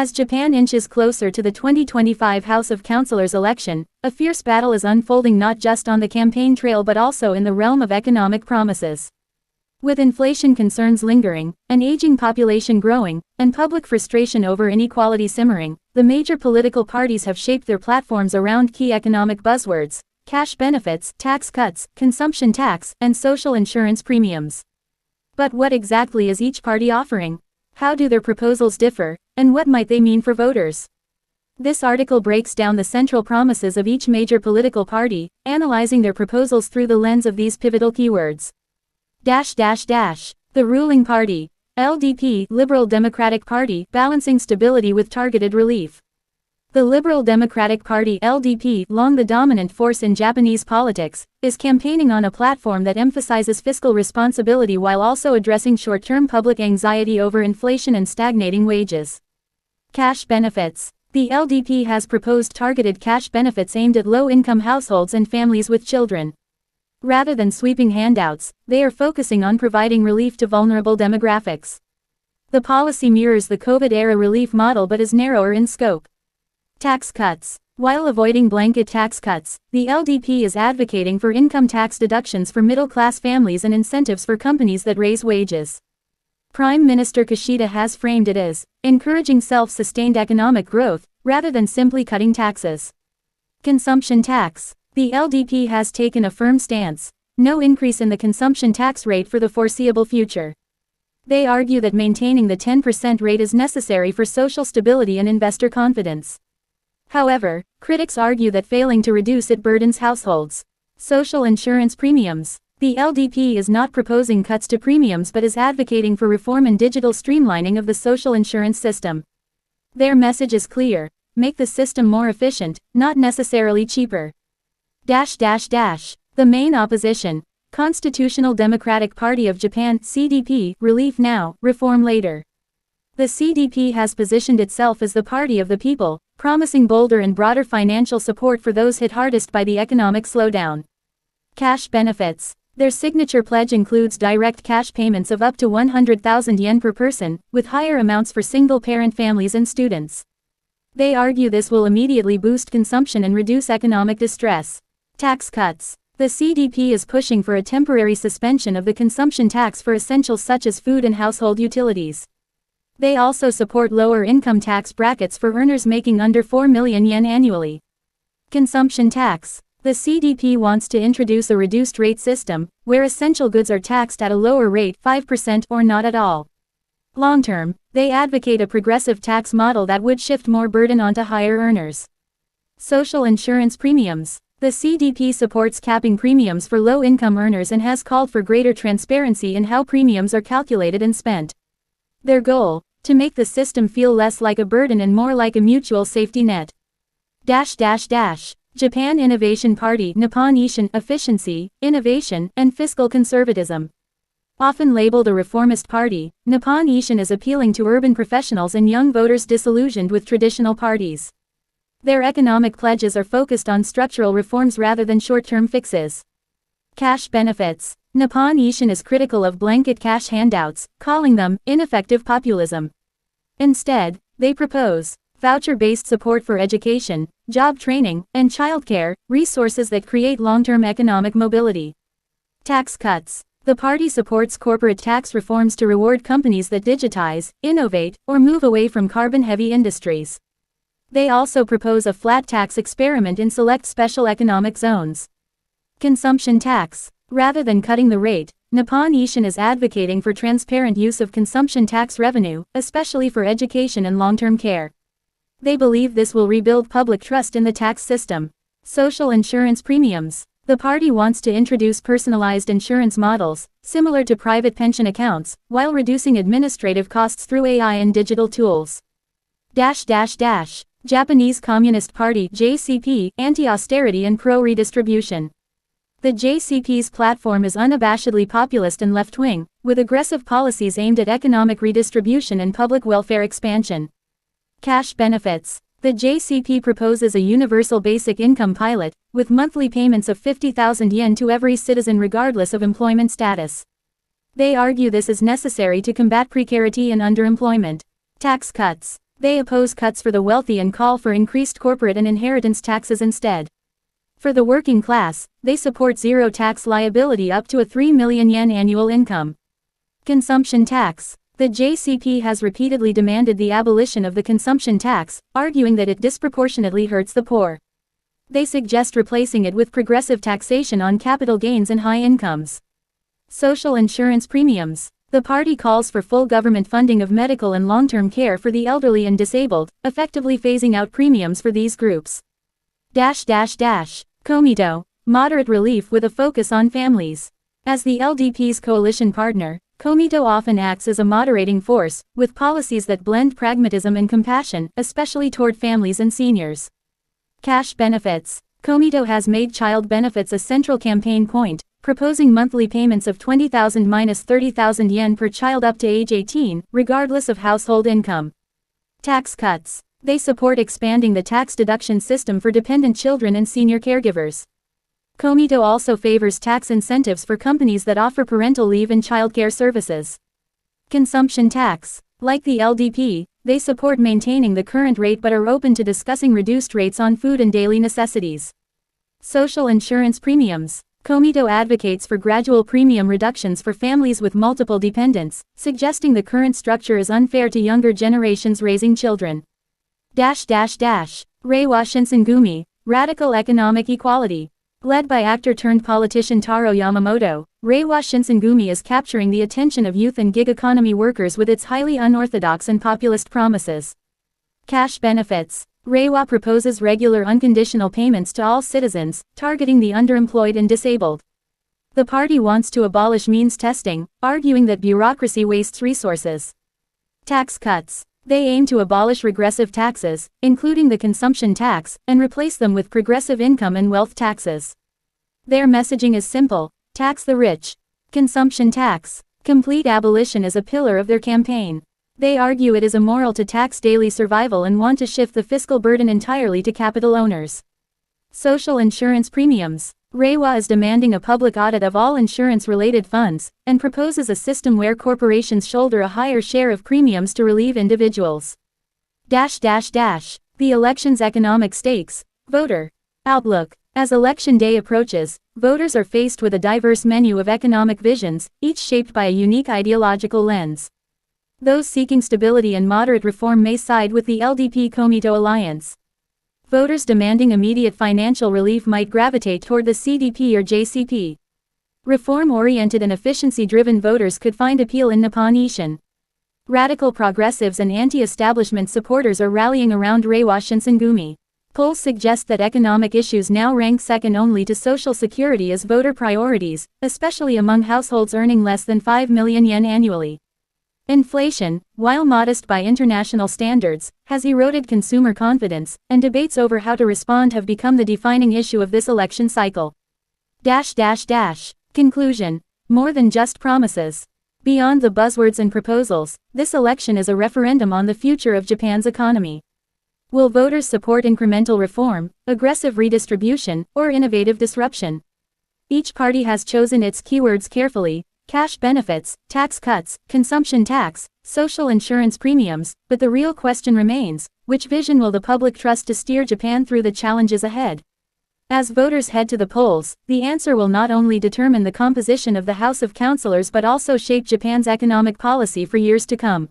As Japan inches closer to the 2025 House of Councilors election, a fierce battle is unfolding not just on the campaign trail but also in the realm of economic promises. With inflation concerns lingering, an aging population growing, and public frustration over inequality simmering, the major political parties have shaped their platforms around key economic buzzwords: cash benefits, tax cuts, consumption tax, and social insurance premiums. But what exactly is each party offering? How do their proposals differ, and what might they mean for voters? This article breaks down the central promises of each major political party, analyzing their proposals through the lens of these pivotal keywords. The ruling party. LDP, Liberal Democratic Party, balancing stability with targeted relief. The Liberal Democratic Party (LDP), long the dominant force in Japanese politics, is campaigning on a platform that emphasizes fiscal responsibility while also addressing short-term public anxiety over inflation and stagnating wages. Cash benefits. The LDP has proposed targeted cash benefits aimed at low-income households and families with children. Rather than sweeping handouts, they are focusing on providing relief to vulnerable demographics. The policy mirrors the COVID-era relief model but is narrower in scope. Tax cuts. While avoiding blanket tax cuts, the LDP is advocating for income tax deductions for middle-class families and incentives for companies that raise wages. Prime Minister Kishida has framed it as encouraging self-sustained economic growth, rather than simply cutting taxes. Consumption tax. The LDP has taken a firm stance: no increase in the consumption tax rate for the foreseeable future. They argue that maintaining the 10% rate is necessary for social stability and investor confidence. However, critics argue that failing to reduce it burdens households. Social insurance premiums. The LDP is not proposing cuts to premiums but is advocating for reform and digital streamlining of the social insurance system. Their message is clear: make the system more efficient, not necessarily cheaper. The main opposition. Constitutional Democratic Party of Japan (CDP), relief now, reform later. The CDP has positioned itself as the party of the people, promising bolder and broader financial support for those hit hardest by the economic slowdown. Cash benefits. Their signature pledge includes direct cash payments of up to 100,000 yen per person, with higher amounts for single-parent families and students. They argue this will immediately boost consumption and reduce economic distress. Tax cuts. The CDP is pushing for a temporary suspension of the consumption tax for essentials such as food and household utilities. They also support lower income tax brackets for earners making under 4 million yen annually. Consumption tax. The CDP wants to introduce a reduced rate system, where essential goods are taxed at a lower rate, 5% or not at all. Long term, they advocate a progressive tax model that would shift more burden onto higher earners. Social insurance premiums. The CDP supports capping premiums for low-income earners and has called for greater transparency in how premiums are calculated and spent. Their goal: to make the system feel less like a burden and more like a mutual safety net. Japan Innovation Party (Nippon Ishin), efficiency, innovation, and fiscal conservatism. Often labeled a reformist party, Nippon Ishin is appealing to urban professionals and young voters disillusioned with traditional parties. Their economic pledges are focused on structural reforms rather than short-term fixes. Cash benefits. Nippon Ishin is critical of blanket cash handouts, calling them ineffective populism. Instead, they propose voucher-based support for education, job training, and childcare, resources that create long-term economic mobility. Tax cuts. The party supports corporate tax reforms to reward companies that digitize, innovate, or move away from carbon-heavy industries. They also propose a flat tax experiment in select special economic zones. Consumption tax. Rather than cutting the rate, Nippon Ishin is advocating for transparent use of consumption tax revenue, especially for education and long-term care. They believe this will rebuild public trust in the tax system. Social insurance premiums. The party wants to introduce personalized insurance models, similar to private pension accounts, while reducing administrative costs through AI and digital tools. Japanese Communist Party (JCP), anti-austerity and pro-redistribution. The JCP's platform is unabashedly populist and left-wing, with aggressive policies aimed at economic redistribution and public welfare expansion. Cash benefits. The JCP proposes a universal basic income pilot, with monthly payments of 50,000 yen to every citizen regardless of employment status. They argue this is necessary to combat precarity and underemployment. Tax cuts. They oppose cuts for the wealthy and call for increased corporate and inheritance taxes instead. For the working class, they support zero tax liability up to a 3 million yen annual income. Consumption tax. The JCP has repeatedly demanded the abolition of the consumption tax, arguing that it disproportionately hurts the poor. They suggest replacing it with progressive taxation on capital gains and high incomes. Social insurance premiums. The party calls for full government funding of medical and long-term care for the elderly and disabled, effectively phasing out premiums for these groups. Komito. Moderate relief with a focus on families. As the LDP's coalition partner, Komito often acts as a moderating force, with policies that blend pragmatism and compassion, especially toward families and seniors. Cash benefits. Komito has made child benefits a central campaign point, proposing monthly payments of 20,000–30,000 yen per child up to age 18, regardless of household income. Tax cuts. They support expanding the tax deduction system for dependent children and senior caregivers. Komito also favors tax incentives for companies that offer parental leave and childcare services. Consumption tax. Like the LDP, they support maintaining the current rate but are open to discussing reduced rates on food and daily necessities. Social insurance premiums. Komito advocates for gradual premium reductions for families with multiple dependents, suggesting the current structure is unfair to younger generations raising children. Reiwa Shinsengumi, radical economic equality. Led by actor-turned-politician Taro Yamamoto, Reiwa Shinsengumi is capturing the attention of youth and gig economy workers with its highly unorthodox and populist promises. Cash benefits. Reiwa proposes regular unconditional payments to all citizens, targeting the underemployed and disabled. The party wants to abolish means testing, arguing that bureaucracy wastes resources. Tax cuts. They aim to abolish regressive taxes, including the consumption tax, and replace them with progressive income and wealth taxes. Their messaging is simple: tax the rich. Consumption tax. Complete abolition is a pillar of their campaign. They argue it is immoral to tax daily survival and want to shift the fiscal burden entirely to capital owners. Social insurance premiums. Reiwa is demanding a public audit of all insurance-related funds, and proposes a system where corporations shoulder a higher share of premiums to relieve individuals. The election's economic stakes. Voter outlook. As election day approaches, voters are faced with a diverse menu of economic visions, each shaped by a unique ideological lens. Those seeking stability and moderate reform may side with the LDP-Komito alliance. Voters demanding immediate financial relief might gravitate toward the CDP or JCP. Reform-oriented and efficiency-driven voters could find appeal in Nippon Ishin. Radical progressives and anti-establishment supporters are rallying around Reiwa Shinsengumi. Polls suggest that economic issues now rank second only to Social Security as voter priorities, especially among households earning less than 5 million yen annually. Inflation, while modest by international standards, has eroded consumer confidence, and debates over how to respond have become the defining issue of this election cycle. Conclusion. More than just promises. Beyond the buzzwords and proposals, this election is a referendum on the future of Japan's economy. Will voters support incremental reform, aggressive redistribution, or innovative disruption? Each party has chosen its keywords carefully: cash benefits, tax cuts, consumption tax, social insurance premiums, but the real question remains: which vision will the public trust to steer Japan through the challenges ahead? As voters head to the polls, the answer will not only determine the composition of the House of Councilors but also shape Japan's economic policy for years to come.